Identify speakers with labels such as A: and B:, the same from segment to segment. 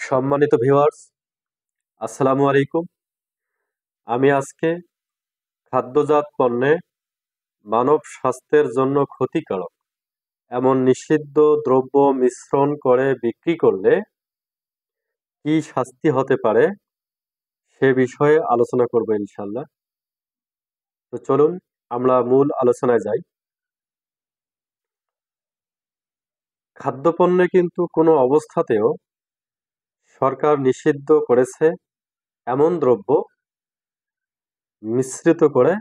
A: সম্মানিত ভিউয়ার্স, আসসালামু আলাইকুম। আমি আজকে খাদ্যজাত পণ্যে মানব স্বাস্থ্যের জন্য ক্ষতিকারক এমন নিষিদ্ধ দ্রব্য মিশ্রণ করে বিক্রি করলে কি শাস্তি হতে পারে সে বিষয়ে আলোচনা করব ইনশাআল্লাহ। তো চলুন আমরা মূল আলোচনায় যাই। খাদ্যপণ্যে কিন্তু কোনো অবস্থাতেও সরকার নিষিদ্ধ করেছে এমন দ্রব্য মিশ্রিত করে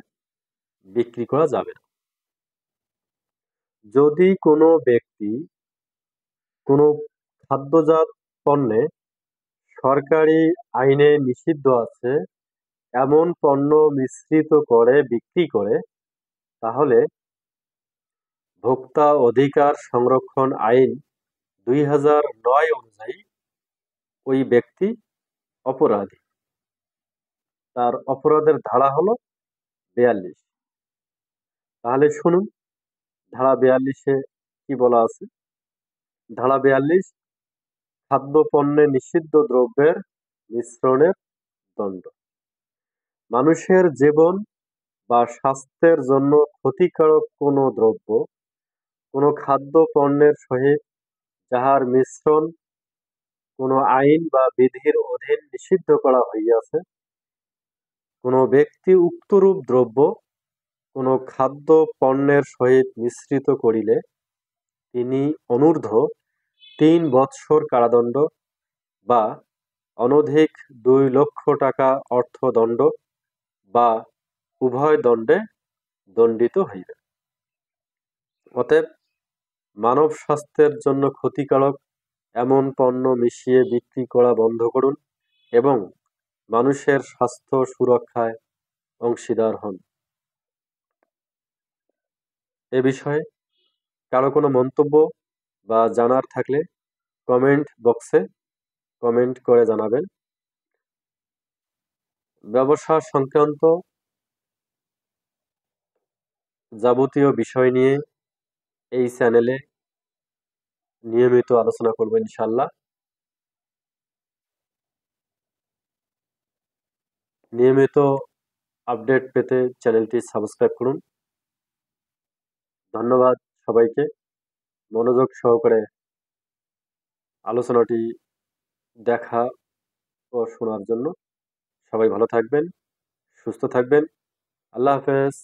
A: বিক্রি করা যাবে না। যদি কোনো ব্যক্তি কোনো খাদ্যজাত পণ্যে সরকারি আইনে নিষিদ্ধ আছে এমন পণ্য মিশ্রিত করে বিক্রি করে, তাহলে ভোক্তা অধিকার সংরক্ষণ আইন 2009 অনুযায়ী ওই ব্যক্তি অপরাধী। তার অপরাধের ধারা হলো 42। তাহলে শুনুন ধারা 42-এ কি বলা আছে। ধারা 42, খাদ্য পণ্যে নিষিদ্ধ দ্রব্যের মিশ্রণের দণ্ড। মানুষের জীবন বা স্বাস্থ্যের জন্য ক্ষতিকারক কোনো দ্রব্য কোনো খাদ্য পণ্যের সহিত যাহার মিশ্রণ কোনো আইন বা বিধির অধীন নিষিদ্ধ করা হইয়াছে, কোনো ব্যক্তি উক্তরূপ দ্রব্য কোনো খাদ্য পণ্যের সহিত মিশ্রিত করিলে তিনি অনূর্ধ্ব 3 বৎসর কারাদণ্ড বা অনধিক 2 লক্ষ টাকা অর্থদণ্ড বা উভয় দণ্ডে দণ্ডিত হইবেন। অতএব মানব স্বাস্থ্যের জন্য ক্ষতিকারক এমন পণ্য মিশিয়ে বিক্রি করা বন্ধ করুন এবং মানুষের স্বাস্থ্য সুরক্ষায় অংশীদার হন। এ বিষয়ে কারো কোনো মন্তব্য বা জানার থাকলে কমেন্ট বক্সে কমেন্ট করে জানাবেন। ব্যবসা সংক্রান্ত যাবতীয় বিষয় নিয়ে এই চ্যানেলে নিয়মিত আলোচনা করব ইনশাআল্লাহ। নিয়মিত আপডেট পেতে চ্যানেলটি সাবস্ক্রাইব করুন। ধন্যবাদ সবাইকে মনোযোগ সহকারে আলোচনাটি দেখা ও শোনার জন্য। সবাই ভালো থাকবেন, সুস্থ থাকবেন। আল্লাহ হাফেজ।